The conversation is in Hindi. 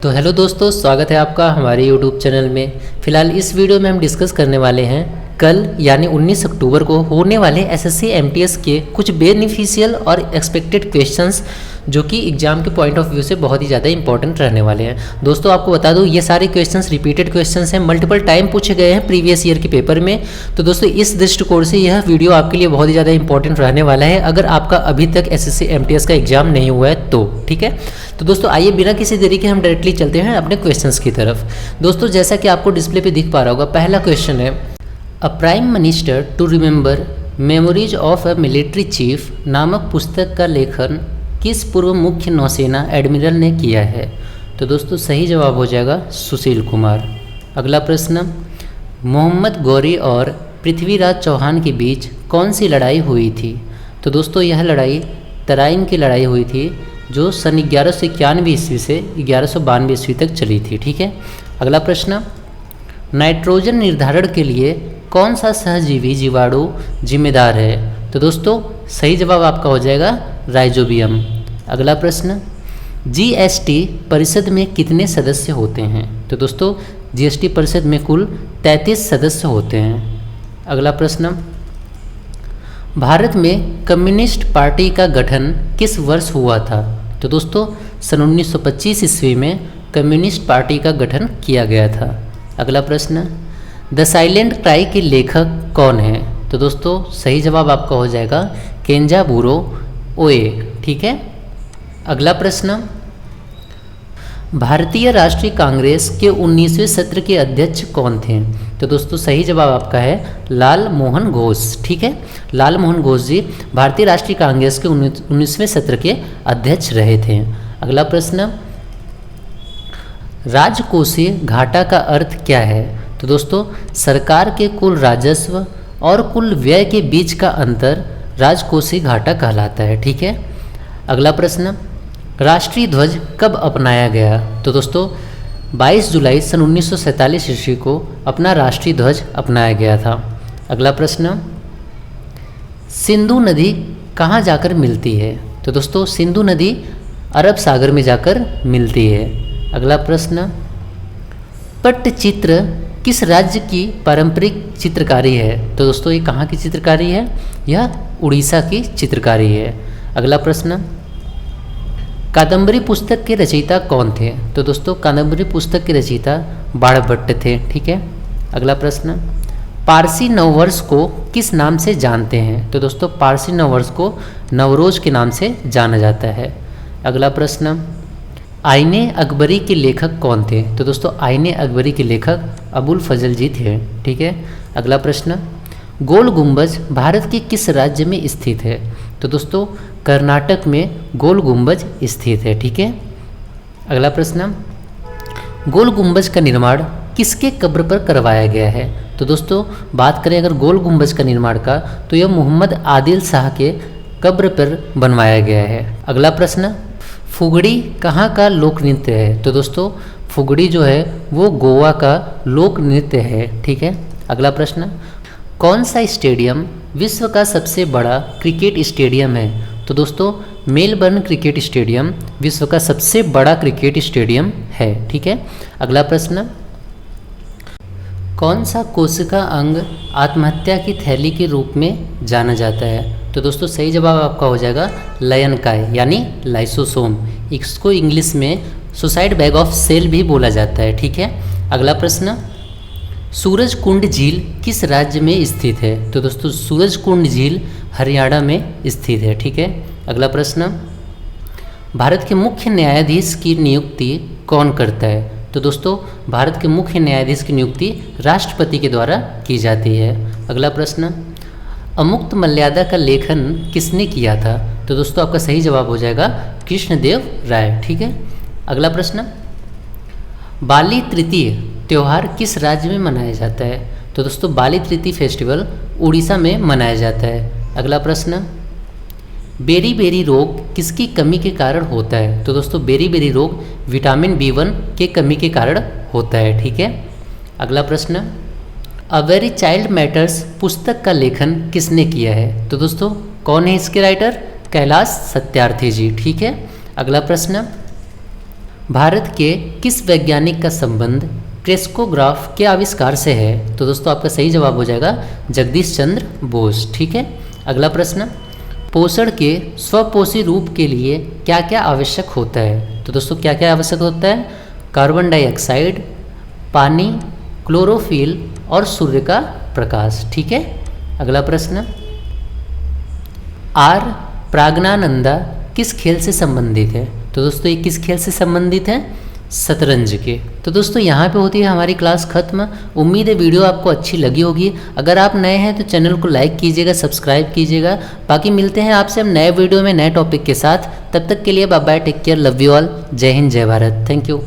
तो हेलो दोस्तों, स्वागत है आपका हमारे YouTube चैनल में। फ़िलहाल इस वीडियो में हम डिस्कस करने वाले हैं कल यानी 19 अक्टूबर को होने वाले एसएससी एमटीएस के कुछ बेनिफिशियल और एक्सपेक्टेड क्वेश्चंस जो कि एग्जाम के पॉइंट ऑफ व्यू से बहुत ही ज़्यादा इंपॉर्टेंट रहने वाले हैं। दोस्तों आपको बता दूं, ये सारे क्वेश्चंस रिपीटेड क्वेश्चंस हैं, मल्टीपल टाइम पूछे गए हैं प्रीवियस ईयर के पेपर में। तो दोस्तों इस दृष्टिकोण से यह वीडियो आपके लिए बहुत ही ज़्यादा इंपॉर्टेंट रहने वाला है अगर आपका अभी तक एसएससी एमटीएस का एग्जाम नहीं हुआ है तो। ठीक है, तो दोस्तों आइए बिना किसी देरी के हम डायरेक्टली चलते हैं अपने क्वेश्चंस की तरफ। दोस्तों जैसा कि आपको डिस्प्ले पे दिख पा रहा होगा, पहला क्वेश्चन है, a prime minister to remember memories of a military chief नामक पुस्तक का लेखन किस पूर्व मुख्य नौसेना एडमिरल ने किया है? तो दोस्तों सही जवाब हो जाएगा सुशील कुमार। अगला प्रश्न, मोहम्मद गौरी और पृथ्वीराज चौहान के बीच कौन सी लड़ाई हुई थी? तो दोस्तों यह लड़ाई तराइन की लड़ाई हुई थी जो सन 1191 ईस्वी से 1192 ईस्वी तक चली थी। ठीक है, अगला प्रश्न, नाइट्रोजन निर्धारण के लिए कौन सा सहजीवी जीवाणु जिम्मेदार है? तो दोस्तों सही जवाब आपका हो जाएगा राइजोबियम। अगला प्रश्न, जीएसटी परिषद में कितने सदस्य होते हैं? तो दोस्तों जीएसटी परिषद में कुल 33 सदस्य होते हैं। अगला प्रश्न, भारत में कम्युनिस्ट पार्टी का गठन किस वर्ष हुआ था? तो दोस्तों सन 1925 ईस्वी में कम्युनिस्ट पार्टी का गठन किया गया था। अगला प्रश्न, द साइलेंट क्राई के लेखक कौन है? तो दोस्तों सही जवाब आपका हो जाएगा केंजाबुरो ओए। ठीक है, अगला प्रश्न, भारतीय राष्ट्रीय कांग्रेस के 19वें सत्र के अध्यक्ष कौन थे? तो दोस्तों सही जवाब आपका है लाल मोहन घोष। ठीक है, लाल मोहन घोष जी भारतीय राष्ट्रीय कांग्रेस के 19वें सत्र के अध्यक्ष रहे थे। अगला प्रश्न, राजकोषीय घाटा का अर्थ क्या है? तो दोस्तों सरकार के कुल राजस्व और कुल व्यय के बीच का अंतर राजकोषीय घाटा कहलाता है। ठीक है, अगला प्रश्न, राष्ट्रीय ध्वज कब अपनाया गया? तो दोस्तों 22 जुलाई सन 1947 ईस्वी को अपना राष्ट्रीय ध्वज अपनाया गया था। अगला प्रश्न, सिंधु नदी कहाँ जाकर मिलती है? तो दोस्तों सिंधु नदी अरब सागर में जाकर मिलती है। अगला प्रश्न, पट्टचित्र किस राज्य की पारंपरिक चित्रकारी है? तो दोस्तों ये कहाँ की चित्रकारी है? यह उड़ीसा की चित्रकारी है। अगला प्रश्न, कादम्बरी पुस्तक के रचयिता कौन थे? तो दोस्तों कादम्बरी पुस्तक के रचयिता बाणभट्ट थे। ठीक है, अगला प्रश्न, पारसी नववर्ष को किस नाम से जानते हैं? तो दोस्तों पारसी नववर्ष को नवरोज के नाम से जाना जाता है। अगला प्रश्न, आईने अकबरी के लेखक कौन थे? तो दोस्तों आईने अकबरी के लेखक अबुल फजल जी थे। ठीक है, अगला प्रश्न, गोल गुंबज भारत के किस राज्य में स्थित है? तो दोस्तों कर्नाटक में गोल गुंबज स्थित है। ठीक है, अगला प्रश्न, गोल गुंबज का निर्माण किसके कब्र पर करवाया गया है? तो दोस्तों बात करें अगर गोल गुंबज का निर्माण का, तो यह मोहम्मद आदिल शाह के कब्र पर बनवाया गया है। अगला प्रश्न, फुगड़ी कहाँ का लोक नृत्य है? तो दोस्तों फुगड़ी जो है वो गोवा का लोक नृत्य है। ठीक है, अगला प्रश्न, कौन सा स्टेडियम विश्व का सबसे बड़ा क्रिकेट स्टेडियम है? तो दोस्तों मेलबर्न क्रिकेट स्टेडियम विश्व का सबसे बड़ा क्रिकेट स्टेडियम है। ठीक है, अगला प्रश्न, कौन सा कोशिका अंग आत्महत्या की थैली के रूप में जाना जाता है? तो दोस्तों सही जवाब आपका हो जाएगा लयनकाय यानी लाइसोसोम। इसको इंग्लिश में सुसाइड बैग ऑफ सेल भी बोला जाता है। ठीक है, अगला प्रश्न, सूरज कुंड झील किस राज्य में स्थित है? तो दोस्तों सूरज कुंड झील हरियाणा में स्थित है। ठीक है, अगला प्रश्न, भारत के मुख्य न्यायाधीश की नियुक्ति कौन करता है? तो दोस्तों भारत के मुख्य न्यायाधीश की नियुक्ति राष्ट्रपति के द्वारा की जाती है। अगला प्रश्न, अमुक्त मर्यादा का लेखन किसने किया था? तो दोस्तों आपका सही जवाब हो जाएगा कृष्णदेव राय। ठीक है, अगला प्रश्न, बाली तृतीय त्यौहार किस राज्य में मनाया जाता है? तो दोस्तों बाली तृतीय फेस्टिवल उड़ीसा में मनाया जाता है। अगला प्रश्न, बेरी बेरी रोग किसकी कमी के कारण होता है? तो दोस्तों बेरी बेरी रोग विटामिन B1 के कमी के कारण होता है। ठीक है, अगला प्रश्न, अ वेरी चाइल्ड मैटर्स पुस्तक का लेखन किसने किया है? तो दोस्तों कौन है इसके राइटर? कैलाश सत्यार्थी जी। ठीक है, अगला प्रश्न, भारत के किस वैज्ञानिक का संबंध क्रेस्कोग्राफ के आविष्कार से है? तो दोस्तों आपका सही जवाब हो जाएगा जगदीश चंद्र बोस। ठीक है, अगला प्रश्न, पोषण के स्वपोषी रूप के लिए क्या क्या आवश्यक होता है? तो दोस्तों क्या क्या आवश्यक होता है? कार्बन डाइऑक्साइड, पानी, क्लोरोफिल और सूर्य का प्रकाश। ठीक है, अगला प्रश्न, आर प्राज्ञानंदा किस खेल से संबंधित है? तो दोस्तों ये किस खेल से संबंधित है? शतरंज के। तो दोस्तों यहाँ पे होती है हमारी क्लास खत्म। उम्मीद है वीडियो आपको अच्छी लगी होगी। अगर आप नए हैं तो चैनल को लाइक कीजिएगा, सब्सक्राइब कीजिएगा। बाकी मिलते हैं आपसे हम नए वीडियो में नए टॉपिक के साथ। तब तक के लिए bye bye, take care, love you all, जय हिंद, जय भारत, थैंक यू।